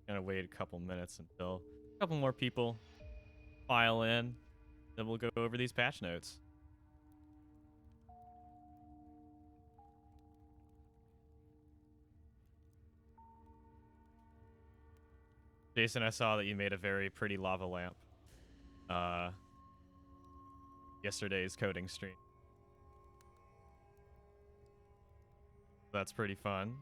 Gonna wait a couple minutes until a couple more people file in. Then we'll go over these patch notes. Jason, I saw that you made a very pretty lava lamp. Yesterday's coding stream. That's pretty fun.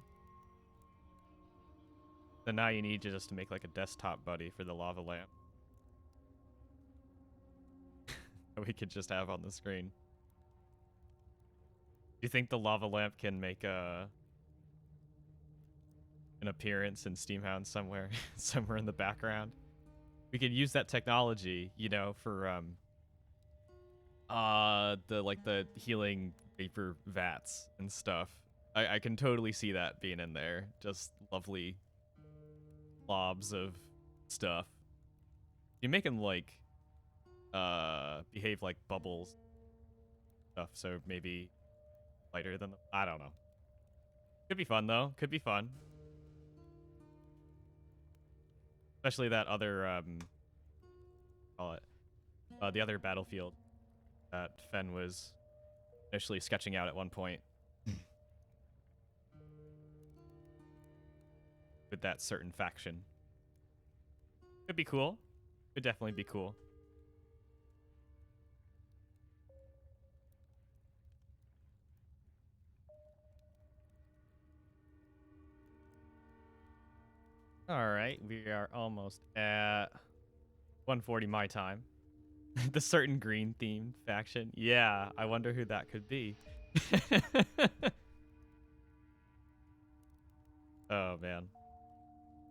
So now you need just to make like a desktop buddy for the lava lamp. That we could just have on the screen. Do you think the lava lamp can make an appearance in Steamhounds somewhere, somewhere in the background? We could use that technology, you know, for the healing vapor vats and stuff. I can totally see that being in there. Just lovely blobs of stuff. You make them like behave like bubbles stuff, so maybe lighter than I don't know. Could be fun though. Could be fun. Especially that other call it the other battlefield that Fen was initially sketching out at one point. With that certain faction. Could be cool. Could definitely be cool. Alright, we are almost at 1:40 my time. The certain green themed faction. Yeah, I wonder who that could be. Oh man.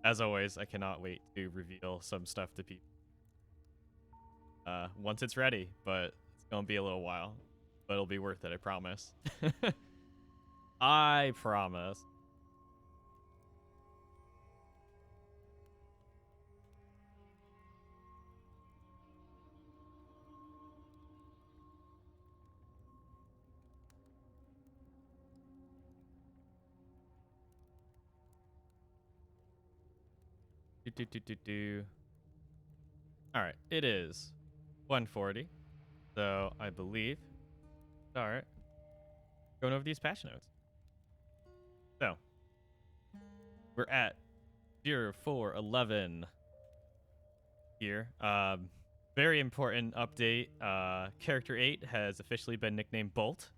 As always, I cannot wait to reveal some stuff to people. Once it's ready, but it's gonna be a little while. But it'll be worth it, I promise. I promise. All right, it is 1:40, so I believe. All right, going over these patch notes. So we're at 0411 here. Very important update. Character 8 has officially been nicknamed Bolt,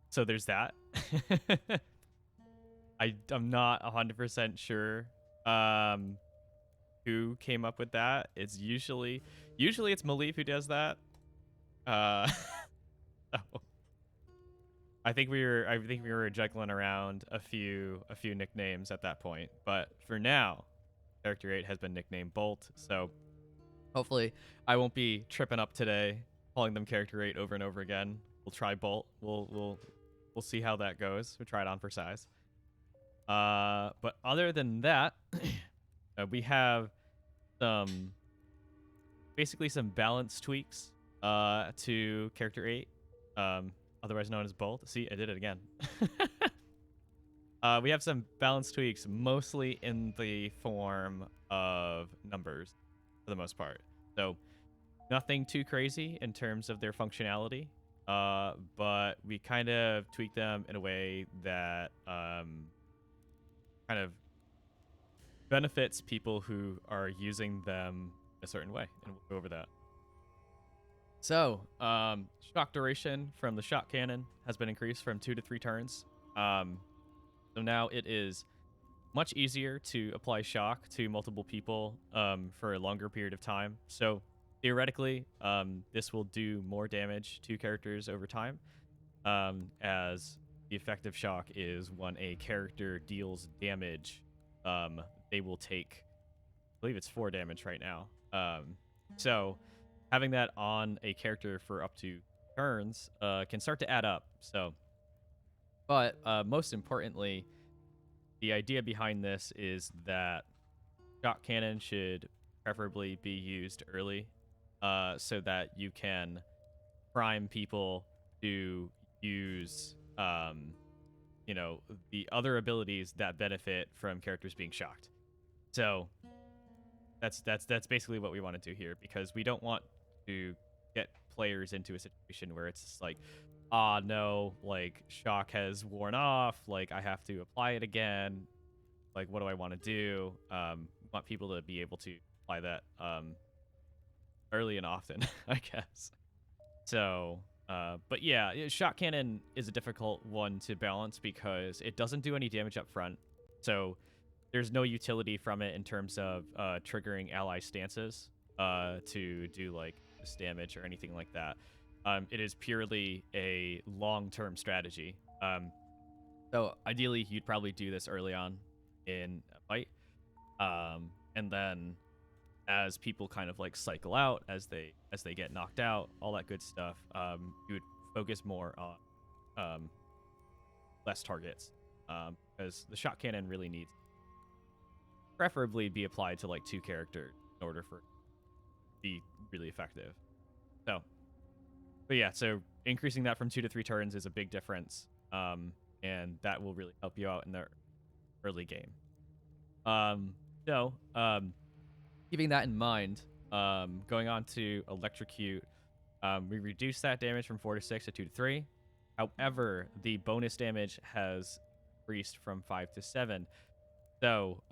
so there's that. I'm not 100% sure who came up with that. It's usually it's Maleev who does that. So I think we were juggling around a few nicknames at that point, but for now, Character 8 has been nicknamed Bolt. So hopefully, I won't be tripping up today, calling them Character 8 over and over again. We'll try Bolt. We'll see how that goes. We'll try it on for size. But other than that, we have basically some balance tweaks to Character 8, otherwise known as Bolt. See, I did it again. We have some balance tweaks, mostly in the form of numbers, for the most part. So nothing too crazy in terms of their functionality, but we kind of tweak them in a way that kind of benefits people who are using them a certain way, and we'll go over that. So, shock duration from the shock cannon has been increased from 2 to 3 turns. So now it is much easier to apply shock to multiple people for a longer period of time. So theoretically, this will do more damage to characters over time, as the effective shock is when a character deals damage, they will take, I believe it's 4 damage right now. So having that on a character for up to turns can start to add up. So, but most importantly, the idea behind this is that shock cannon should preferably be used early, so that you can prime people to use, the other abilities that benefit from characters being shocked. So That's basically what we want to do here, because we don't want to get players into a situation where it's just like, ah, no, like shock has worn off, like I have to apply it again. Like, what do I want to do? Want people to be able to apply that early and often, I guess. So, but yeah, shot cannon is a difficult one to balance because it doesn't do any damage up front. So there's no utility from it in terms of triggering ally stances to do like this damage or anything like that. It is purely a long-term strategy. So ideally, you'd probably do this early on in a fight, and then as people kind of like cycle out, as they get knocked out, all that good stuff, you would focus more on less targets, because the shot cannon really needs preferably be applied to like 2 characters in order for it to be really effective. So, but yeah, so increasing that from 2 to 3 turns is a big difference, and that will really help you out in the early game. So, keeping that in mind, going on to electrocute, we reduce that damage from 4 to 6 to 2 to 3. However, the bonus damage has increased from 5 to 7. So,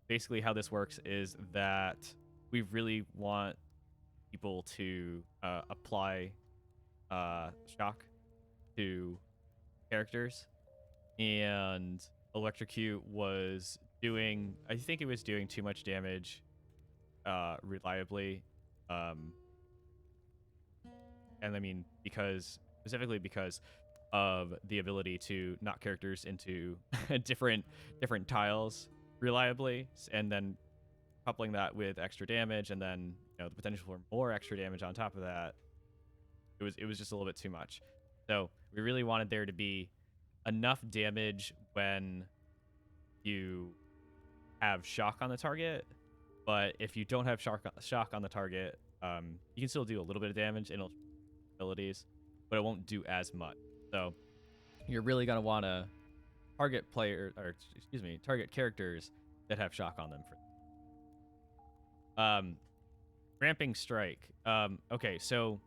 basically how this works is that we really want people to apply shock to characters, and electrocute was doing, I think it was doing too much damage reliably, and I mean specifically because of the ability to knock characters into different tiles reliably, and then coupling that with extra damage, and then the potential for more extra damage on top of that. It was just a little bit too much. So we really wanted there to be enough damage when you have shock on the target, but if you don't have shock on the target, you can still do a little bit of damage in abilities, but it won't do as much. So you're really gonna want to target target characters that have shock on them. Ramping strike. Okay, so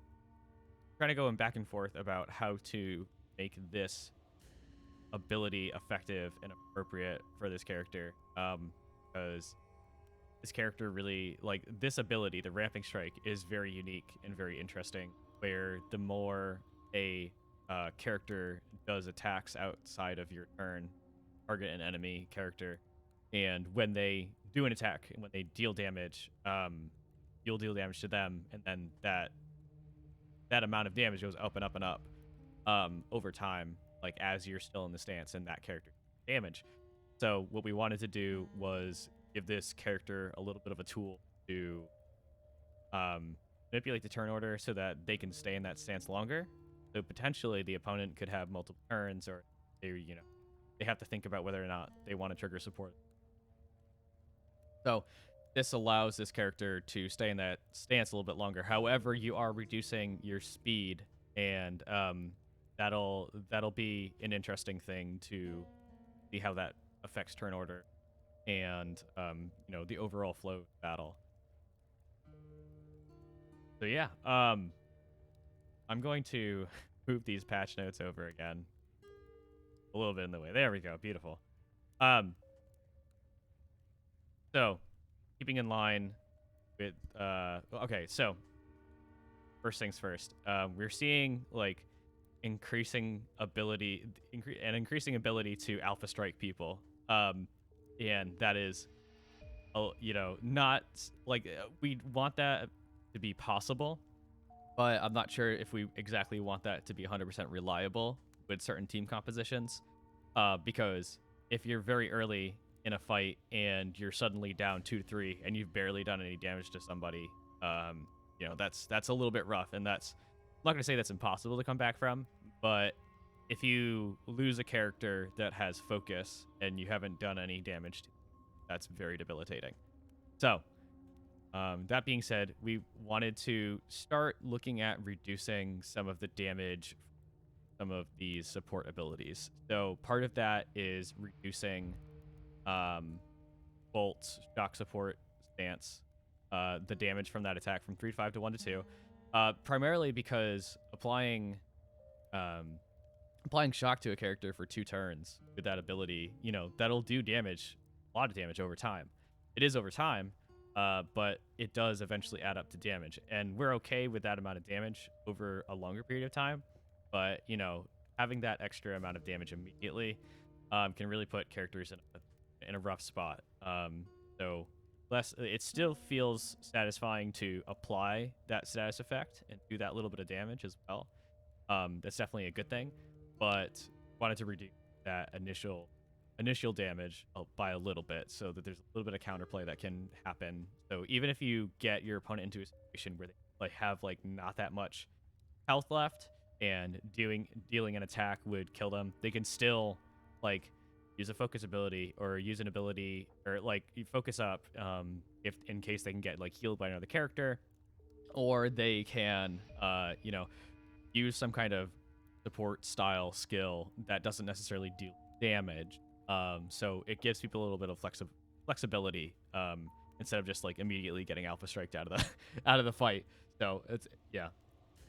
kind of going back and forth about how to make this ability effective and appropriate for this character, because this character really, like, this ability, the ramping strike, is very unique and very interesting, where the more a character does attacks outside of your turn, target an enemy character, and when they do an attack and when they deal damage, you'll deal damage to them, and then that amount of damage goes up and up and up over time, like as you're still in the stance and that character damage. So what we wanted to do was give this character a little bit of a tool to manipulate the turn order so that they can stay in that stance longer. So potentially the opponent could have multiple turns, or they have to think about whether or not they want to trigger support. So this allows this character to stay in that stance a little bit longer. However, you are reducing your speed, and that'll be an interesting thing to see how that affects turn order and the overall flow of battle. So yeah, I'm going to move these patch notes over again a little bit in the way. There we go. Beautiful. So keeping in line with okay, so first things first, we're seeing like increasing ability to alpha strike people, and that is not like we want that to be possible, but I'm not sure if we exactly want that to be 100% reliable with certain team compositions, because if you're very early in a fight and you're suddenly down 2 to 3 and you've barely done any damage to somebody, that's a little bit rough, and that's, I'm not gonna say that's impossible to come back from, but if you lose a character that has focus and you haven't done any damage to, that's very debilitating. So that being said, we wanted to start looking at reducing some of the damage, some of these support abilities. So part of that is reducing bolt shock support stance the damage from that attack from 3 to 5 to 1 to 2, primarily because applying shock to a character for 2 turns with that ability, that'll do damage, a lot of damage over time. It is over time, but it does eventually add up to damage, and we're okay with that amount of damage over a longer period of time. But having that extra amount of damage immediately can really put characters in a rough spot. So it still feels satisfying to apply that status effect and do that little bit of damage as well. That's definitely a good thing, but wanted to reduce that initial damage by a little bit so that there's a little bit of counterplay that can happen. So even if you get your opponent into a situation where they have not that much health left and dealing an attack would kill them, they can still use a focus ability or use an ability or you focus up if in case they can get healed by another character, or they can use some kind of support style skill that doesn't necessarily do damage. So it gives people a little bit of flexibility instead of just immediately getting alpha striked out of the fight. So it's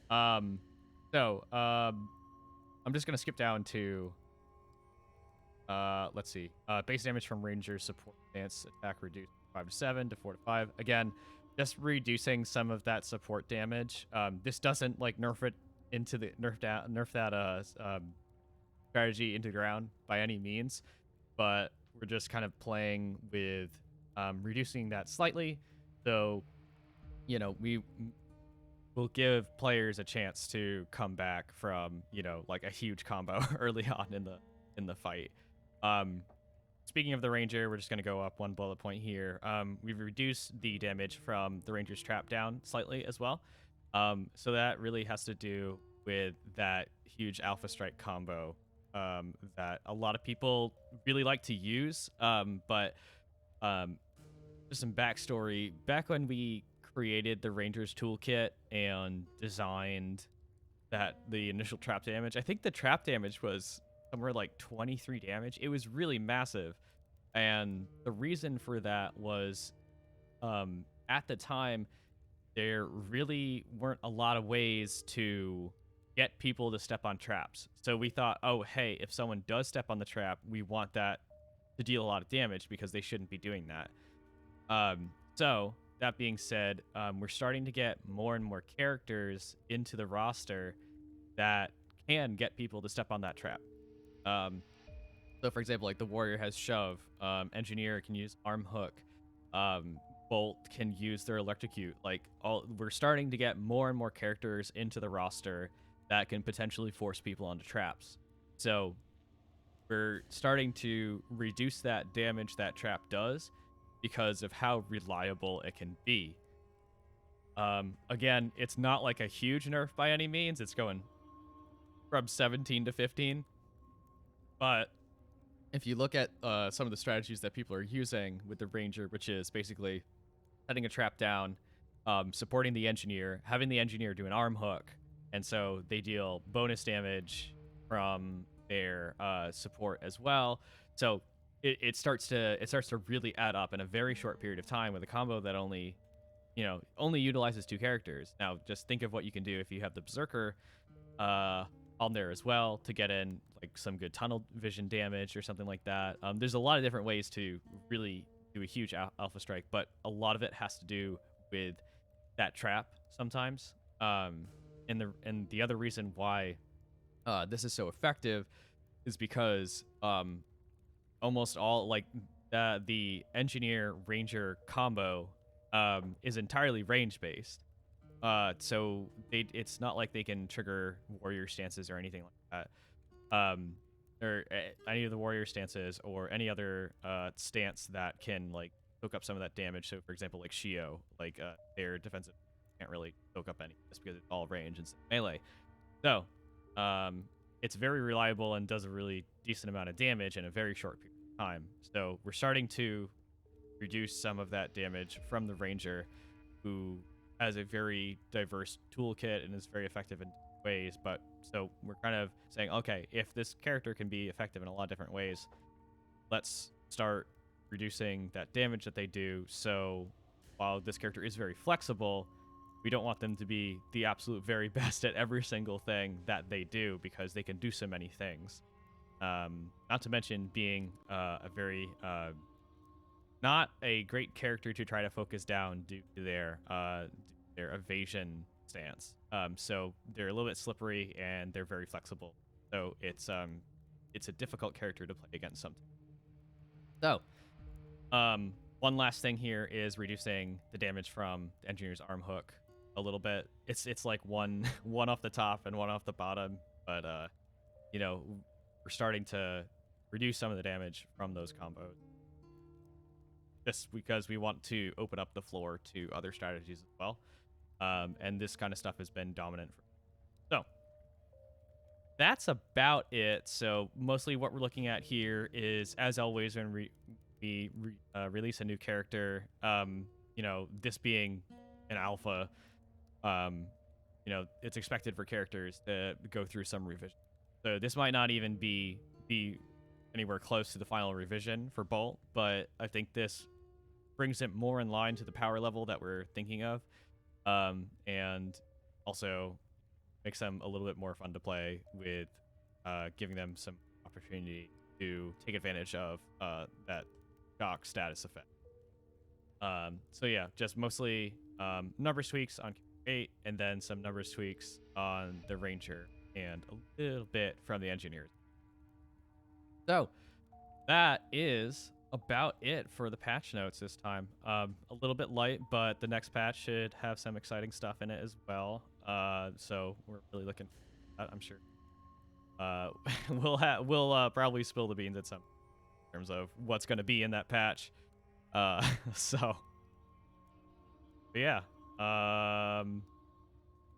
I'm just gonna skip down to let's see. Base damage from Rangers support stance attack reduced 5 to 7 to 4 to 5. Again, just reducing some of that support damage. This doesn't nerf it into the nerf that strategy into the ground by any means, but we're just kind of playing with reducing that slightly. So we will give players a chance to come back from a huge combo early on in the fight. Speaking of the Ranger, we're just going to go up one bullet point here. We've reduced the damage from the Ranger's trap down slightly as well. So that really has to do with that huge Alpha Strike combo that a lot of people really like to use. But just some backstory. Back when we created the Ranger's toolkit and designed the initial trap damage, I think the trap damage was somewhere 23 damage. It was really massive. And the reason for that was at the time, there really weren't a lot of ways to get people to step on traps. So we thought, oh, hey, if someone does step on the trap, we want that to deal a lot of damage because they shouldn't be doing that. So that being said, we're starting to get more and more characters into the roster that can get people to step on that trap. So for example, the warrior has shove, engineer can use arm hook, bolt can use their electrocute. We're starting to get more and more characters into the roster that can potentially force people onto traps. So we're starting to reduce that damage that trap does because of how reliable it can be. Again, it's not a huge nerf by any means. It's going from 17 to 15. But if you look at some of the strategies that people are using with the Ranger, which is basically setting a trap down, supporting the engineer, having the engineer do an arm hook, and so they deal bonus damage from their support as well. So it starts to really add up in a very short period of time with a combo that only utilizes 2 characters. Now just think of what you can do if you have the Berserker on there as well to get in some good tunnel vision damage or something like that. There's a lot of different ways to really do a huge alpha strike, but a lot of it has to do with that trap sometimes. And the other reason why this is so effective is because almost all the engineer ranger combo is entirely range based. So it's not like they can trigger warrior stances or anything like that, or any of the warrior stances or any other stance that can soak up some of that damage. So for example, Shio, their defensive can't really soak up any just because it's all range and melee. So it's very reliable and does a really decent amount of damage in a very short period of time. So we're starting to reduce some of that damage from the ranger, who has a very diverse toolkit and is very effective in ways. But so we're kind of saying, okay, if this character can be effective in a lot of different ways, let's start reducing that damage that they do, so while this character is very flexible, we don't want them to be the absolute very best at every single thing that they do, because they can do so many things. Not to mention being a very not a great character to try to focus down due to their evasion stance. So they're a little bit slippery and they're very flexible. So it's a difficult character to play against sometimes. So, one last thing here is reducing the damage from the engineer's arm hook a little bit. It's like one off the top and one off the bottom, but you know, we're starting to reduce some of the damage from those combos, just because we want to open up the floor to other strategies as well. And this kind of stuff has been dominant. So that's about it. So mostly what we're looking at here is, as always, when we release a new character, you know, this being an alpha, you know, it's expected for characters to go through some revision. So this might not even be anywhere close to the final revision for Bolt, but I think this brings it more in line to the power level that we're thinking of, and also makes them a little bit more fun to play with, giving them some opportunity to take advantage of that shock status effect. So yeah, just mostly numbers tweaks on 8, and then some numbers tweaks on the Ranger, and a little bit from the Engineers. So that is about it for the patch notes this time. A little bit light, but the next patch should have some exciting stuff in it as well. So we're really looking for that, I'm sure. We'll probably spill the beans at some in terms of what's going to be in that patch. So but yeah,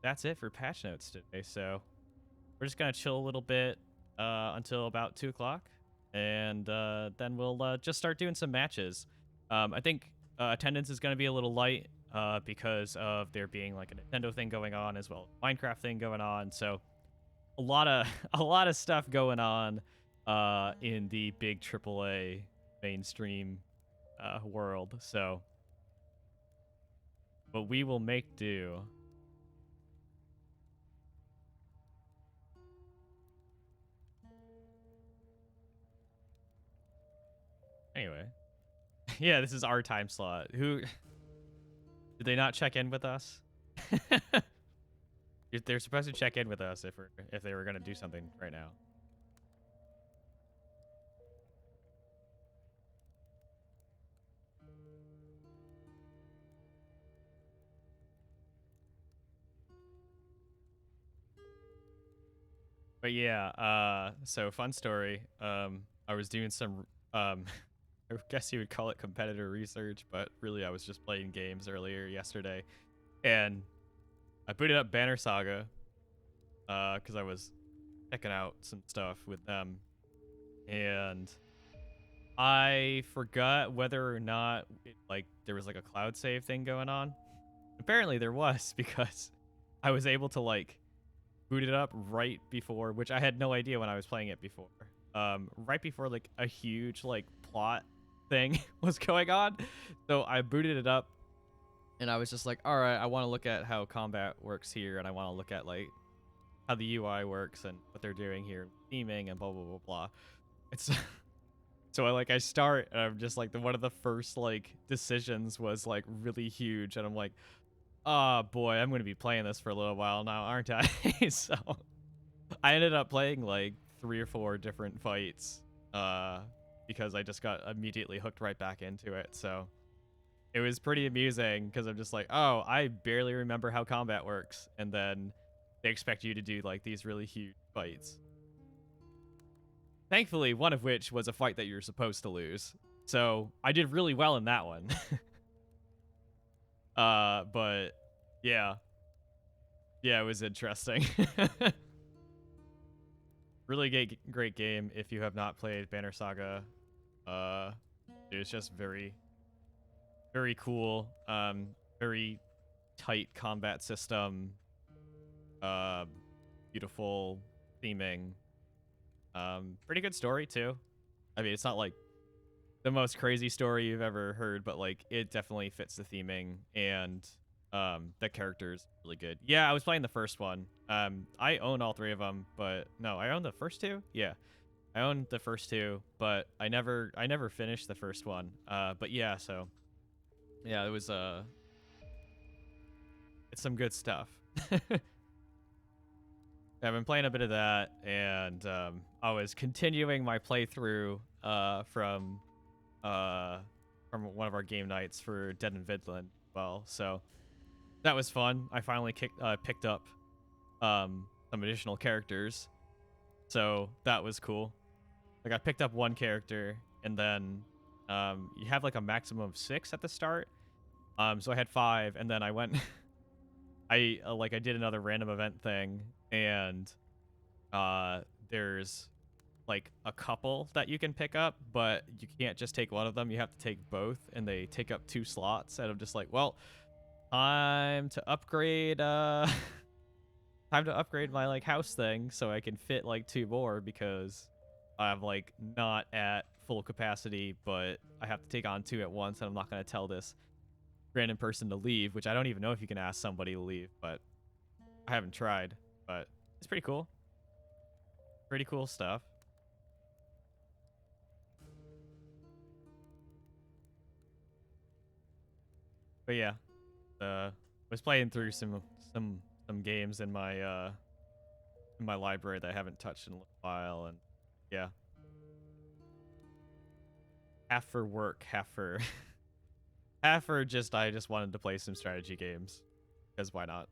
that's it for patch notes today. So we're just gonna chill a little bit until about 2 o'clock, and then we'll just start doing some matches. I think attendance is gonna be a little light because of there being like a Nintendo thing going on, as well as Minecraft thing going on. So a lot of stuff going on in the big AAA mainstream world. So, but we will make do. Anyway, yeah, this is our time slot. Who did they not check in with us? They're supposed to check in with us if they were gonna do something right now. But yeah, so fun story. I was doing some I guess you would call it competitor research, but really I was just playing games earlier yesterday, and I booted up Banner Saga because I was checking out some stuff with them, and I forgot whether or not there was like a cloud save thing going on. Apparently there was, because I was able to like boot it up right before, which I had no idea when I was playing it before. Right before like a huge like plot thing was going on. So I booted it up, and I was just like, all right, I want to look at how combat works here, and I want to look at like how the UI works and what they're doing here, theming and blah blah blah blah. It's so I start, and I'm just like, one of the first like decisions was like really huge, and I'm like, oh boy, I'm gonna be playing this for a little while now, aren't I? So I ended up playing like 3 or 4 different fights because I just got immediately hooked right back into it. So it was pretty amusing, because I'm just like, oh, I barely remember how combat works, and then they expect you to do like these really huge fights. Thankfully, one of which was a fight that you're supposed to lose. So I did really well in that one. But yeah, it was interesting. Really great game if you have not played Banner Saga. It's just very, very cool. Very tight combat system. Beautiful theming. Pretty good story too. I mean, it's not like the most crazy story you've ever heard, but like it definitely fits the theming, and the character's really good. Yeah, I was playing the first one. I own all three of them, but no, I own the first two. Yeah, I own the first two, but I never finished the first one. But yeah, so yeah, it was it's some good stuff. I've been playing a bit of that, and I was continuing my playthrough uh, from one of our game nights for Dead in Vidland. Well, so that was fun. I finally picked up some additional characters, so that was cool. Like I picked up one character, and then you have like a maximum of 6 at the start. So I had 5, and then I went. I did another random event thing, and there's like a couple that you can pick up, but you can't just take one of them. You have to take both, and they take up 2 slots. And I'm just like, well, time to upgrade. Time to upgrade my like house thing so I can fit like 2 more, because I'm like not at full capacity, but I have to take on 2 at once, and I'm not gonna tell this random person to leave, which I don't even know if you can ask somebody to leave, but I haven't tried. But it's pretty cool. Pretty cool stuff. But yeah, was playing through some games in my library that I haven't touched in a little while, and yeah, half for work, half for half for just I just wanted to play some strategy games, because why not?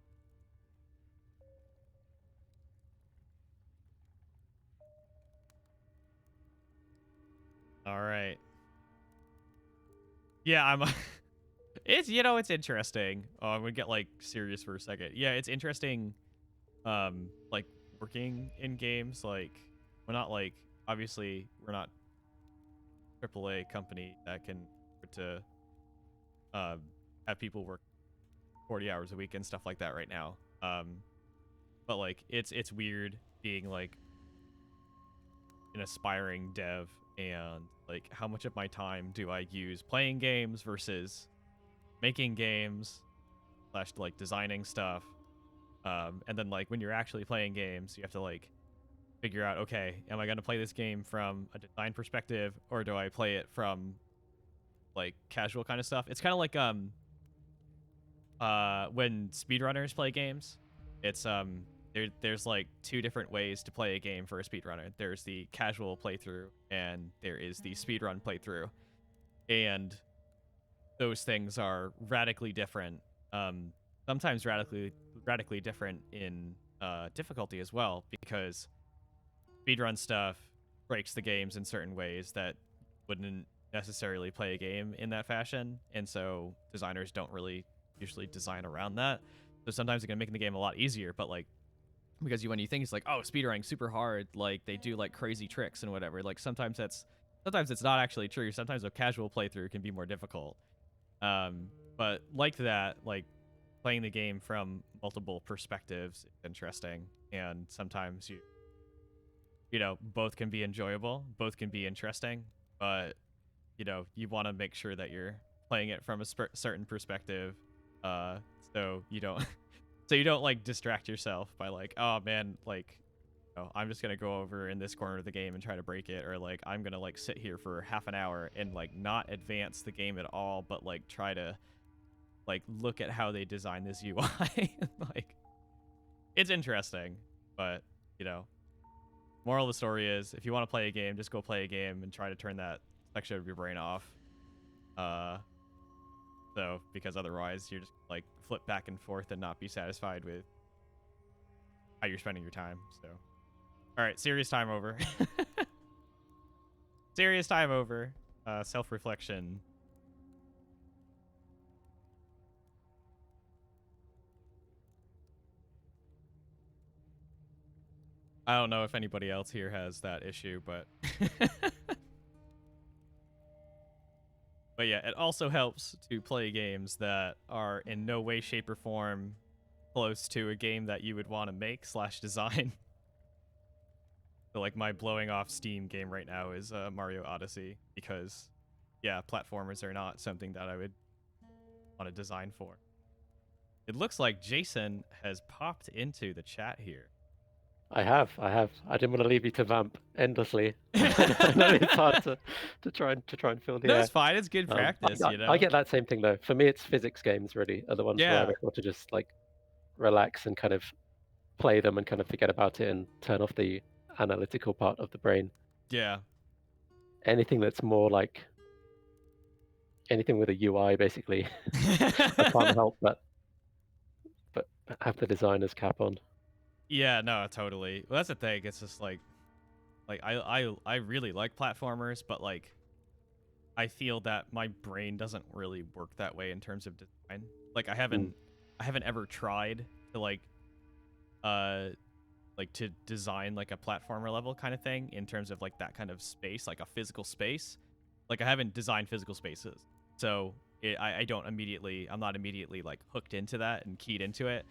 All right. Yeah, I'm. It's it's interesting. Oh, I'm gonna get like serious for a second. Yeah, it's interesting. Like working in games, like we're not like obviously we're not AAA company that can to um have people work 40 hours a week and stuff like that right now. But like it's weird being like an aspiring dev, and like how much of my time do I use playing games versus making games slash like designing stuff. And then like when you're actually playing games, you have to like figure out, okay, am I going to play this game from a design perspective, or do I play it from like casual kind of stuff? It's kind of like when speedrunners play games. It's there's like 2 different ways to play a game for a speedrunner. There's the casual playthrough, and there is the speedrun playthrough. And those things are radically different. Sometimes radically different in difficulty as well, because speedrun stuff breaks the games in certain ways that wouldn't necessarily play a game in that fashion, and so designers don't really usually design around that. So sometimes it can make the game a lot easier, but like because when you think it's like, oh, speedrunning super hard, like they do like crazy tricks and whatever, like sometimes it's not actually true. Sometimes a casual playthrough can be more difficult. But like that, like playing the game from multiple perspectives is interesting, and sometimes both can be enjoyable, both can be interesting, but you want to make sure that you're playing it from a certain perspective, uh, so you don't so you don't like distract yourself by like, oh man, like I'm just gonna go over in this corner of the game and try to break it, or like I'm gonna like sit here for half an hour and like not advance the game at all, but like try to like look at how they design this UI. Like it's interesting, but moral of the story is, if you want to play a game, just go play a game and try to turn that section of your brain off. So because otherwise you're just like flip back and forth and not be satisfied with how you're spending your time. So, all right, serious time over. Serious time over. Self-reflection. I don't know if anybody else here has that issue, but but yeah, it also helps to play games that are in no way, shape, or form close to a game that you would want to make slash design. So like my blowing off steam game right now is Mario Odyssey, because yeah, platformers are not something that I would want to design for. It looks like Jason has popped into the chat here. I have. I didn't want to leave you to vamp endlessly. I know it's hard to try and fill the No, air. it's fine. It's good practice, you I know? get that same thing though. For me, it's physics games really are the ones where I'm Yeah. able to just like relax and kind of play them and kind of forget about it and turn off the analytical part of the brain. Yeah. Anything that's more like anything with a UI, basically, I can't help but have the designer's cap on. Yeah, no, totally. Well, that's the thing. It's just like I really like platformers, but like I feel that my brain doesn't really work that way in terms of design. Like I Mm. haven't ever tried to like to design like a platformer level kind of thing in terms of like that kind of space, like a physical space. Like I haven't designed physical spaces, so I'm not immediately like hooked into that and keyed into it.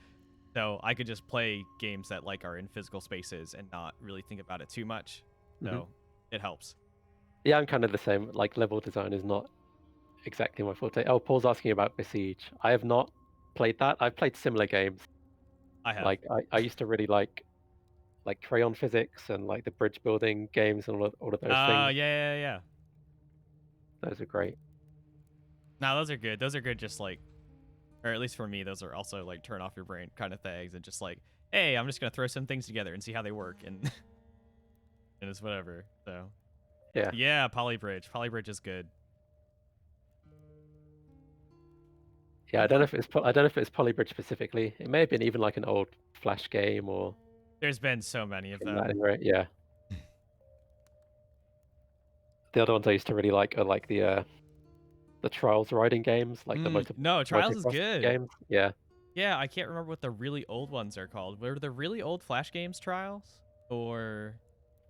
So I could just play games that like are in physical spaces and not really think about it too much. So it helps. Yeah, I'm kind of the same. Like level design is not exactly my forte. Oh, Paul's asking about Besiege. I have not played that. I've played similar games. I have. Like I used to really like Crayon Physics and like the bridge building games and all of those things. Yeah. Those are great. No, those are good. Those are good. Just like, or at least for me, those are also like turn off your brain kind of things and just like, hey, I'm just gonna throw some things together and see how they work and and it's whatever. So yeah, Polybridge. Polybridge is good. Yeah, I don't know if it's Polybridge specifically. It may have been even like an old Flash game or There's been so many of them. right? Yeah. The other ones I used to really like are like the Trials riding games, like the No, Trials is motocross good. games. Yeah. Yeah, I can't remember what the really old ones are called. Were the really old Flash games Trials? Or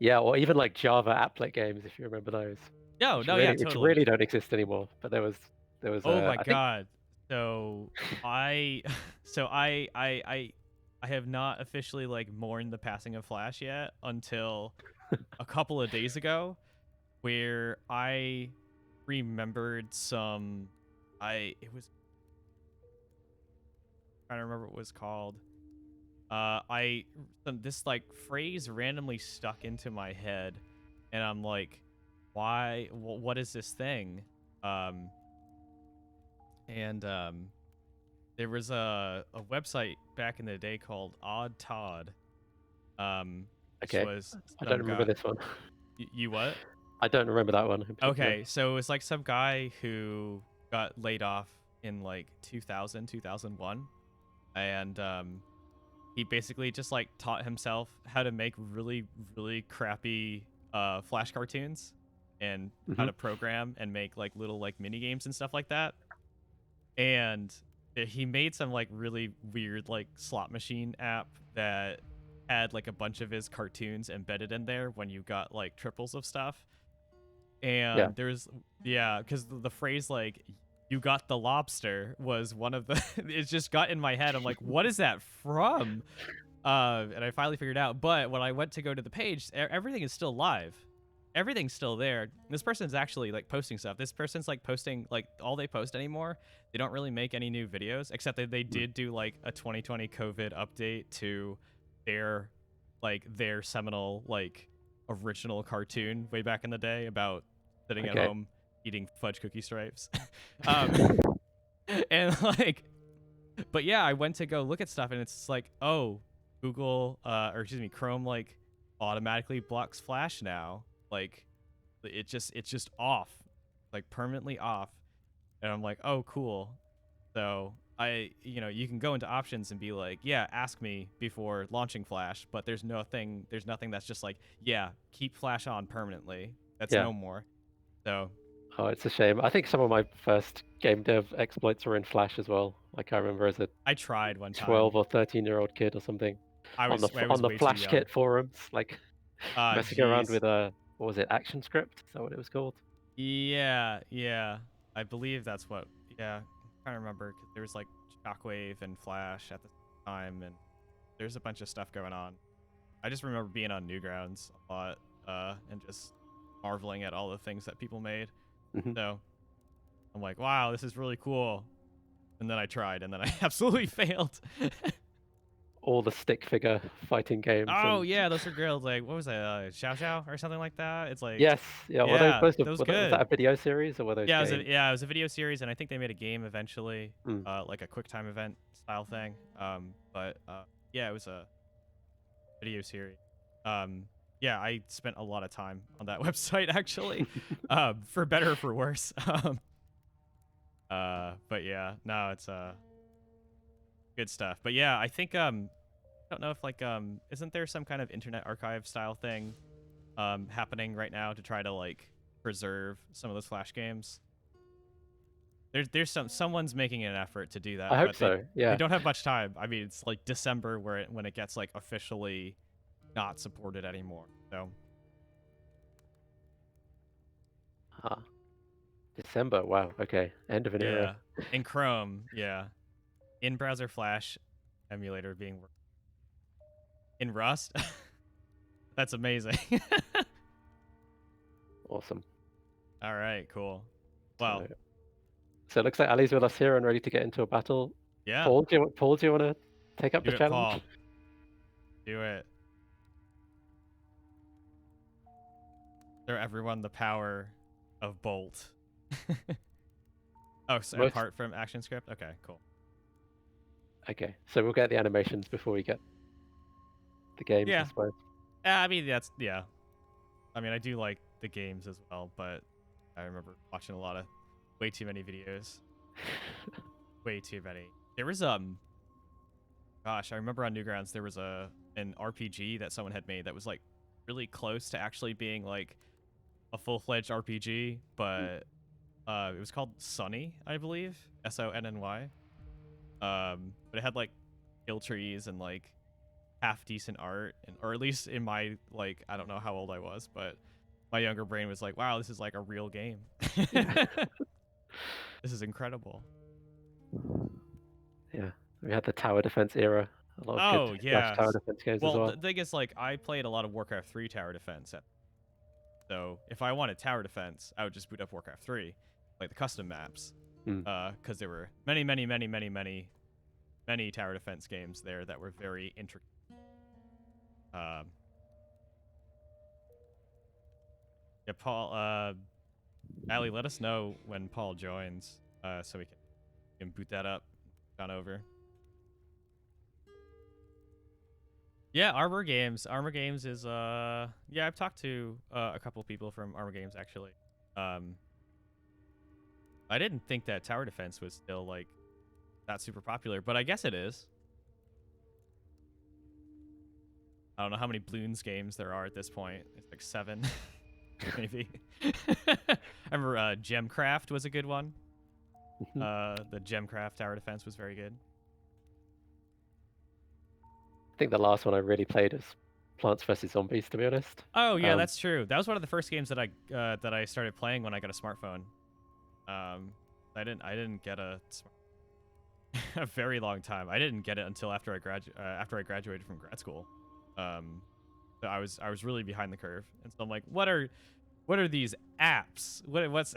Yeah, or even like Java applet games, if you remember those, no, yeah, which totally. really don't exist anymore. But there was Oh my I think god. So I so I have not officially like mourned the passing of Flash yet until a couple of days ago where I remembered some it was trying to remember what it was called. This like phrase randomly stuck into my head and I'm like, why what is this thing? Um and there was a website back in the day called Odd Todd. Which okay. was I don't some remember guy. this one. You what? I don't remember that one in particular. Okay, so it was like some guy who got laid off in like 2001, and he basically just like taught himself how to make really crappy Flash cartoons and how to program and make like little like mini games and stuff like that. And he made some like really weird like slot machine app that had like a bunch of his cartoons embedded in there when you got like triples of stuff. And there's because the phrase like you got the lobster was one of the it just got in my head. I'm like, what is that from? And I finally figured it out. But when I went to go to the page, everything is still live. Everything's still there. This person's actually like posting stuff. This person's like posting like all they post anymore. They don't really make any new videos, except that they did do like a 2020 COVID update to their seminal like original cartoon way back in the day about sitting at home eating fudge cookie stripes. And like, but yeah, I went to go look at stuff and it's like, oh, Google or excuse me, Chrome like automatically blocks Flash now. Like it's just off, like permanently off. And I'm like, oh, cool. So you can go into options and be like, yeah, ask me before launching Flash, but there's nothing that's just like, yeah, keep Flash on permanently. That's no more. So. Oh, it's a shame. I think some of my first game dev exploits were in Flash as well. Like I remember as a I tried one time. 12 or 13-year-old kid or something. I was on the way Flash too young. Kit forums, like messing around with what was it, ActionScript? Is that what it was called? Yeah. I believe that's what. Yeah, I'm trying to remember because there was like Shockwave and Flash at the time, and there's a bunch of stuff going on. I just remember being on Newgrounds a lot, and just marveling at all the things that people made. So I'm like, wow, this is really cool. And then I tried, and then I absolutely failed. All the stick figure fighting games Oh and yeah, those are good. Like, what was that? Xiao Xiao or something like that. It's like, yes, yeah. Were those yeah, both? that was Was that a good. video series or were those Yeah, games? it was a video series, and I think they made a game eventually, Mm. like a quick time event style thing. But yeah, it was a video series. Um, yeah, I spent a lot of time on that website actually, for better or for worse. But yeah, no, it's good stuff. But yeah, I think I don't know if like isn't there some kind of internet archive style thing happening right now to try to like preserve some of those Flash games? There's someone's making an effort to do I that, hope but so. they Yeah. don't have much time. I mean, it's like December when it gets like officially not supported anymore. So Ah, December. Wow. Okay. End of an era. yeah, in Chrome, yeah, in browser Flash emulator being worked in Rust. That's amazing. Awesome. All right, cool. So, Well, so it looks like Ali's with us here and ready to get into a battle. yeah, Paul, do you want to take up do the it, challenge? Paul. Do it. Show everyone the power of Bolt. Oh, so Most apart from action script? Okay, cool. Okay, so we'll get the animations before we get the games, I Yeah. suppose. I mean, yeah. I mean, I do like the games as well, but I remember watching a lot of way too many videos. Way too many. There was, gosh, I remember on Newgrounds, there was an RPG that someone had made that was like really close to actually being like a full-fledged RPG, but it was called Sunny, I believe. Sonny. But it had like skill trees and like half decent art, and or at least in my like I don't know how old I was, but my younger brain was like, wow, this is like a real game. This is incredible. Yeah, we had the tower defense era. A lot of good Oh Flash yeah. tower defense games as Well, well. the thing is, like, I played a lot of Warcraft 3 tower defense. So if I wanted tower defense, I would just boot up Warcraft 3, like the custom maps, Mm. because there were many tower defense games there that were very intricate. Yeah, Paul, Ali, let us know when Paul joins, so we can boot that up on over. Yeah, Armor Games. Armor Games is yeah, I've talked to a couple people from Armor Games actually. I didn't think that tower defense was still like that super popular, but I guess it is. I don't know how many Bloons games there are at this point. It's like 7, maybe. I remember Gemcraft was a good one. The Gemcraft tower defense was very good. I think the last one I really played was Plants vs Zombies, to be honest. Oh yeah, that's true. That was one of the first games that I started playing when I got a smartphone. I didn't get a a very long time. I didn't get it until after I graduated from grad school. So I was really behind the curve, and so I'm like, what are these apps? What's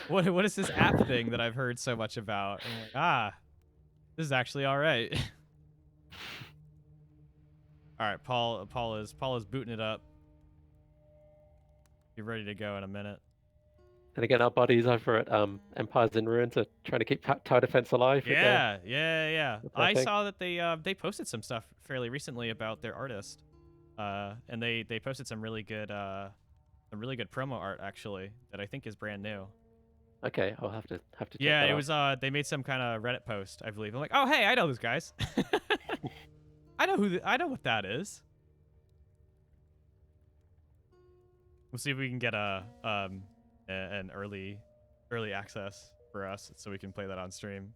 what is this app thing that I've heard so much about? And I'm like, this is actually all right. All right, Paul is booting it up. Be ready to go in a minute. And again, our buddies over at Empires in Ruins are trying to keep tower defense alive. Yeah. I thing. saw that they posted some stuff fairly recently about their artist, and they posted some really good promo art actually that I think is brand new. Okay, I'll have to check Yeah, that it out. was they made some kind of Reddit post, I believe. I'm like, oh hey, I know those guys. I know what that is. We'll see if we can get an early access for us so we can play that on stream.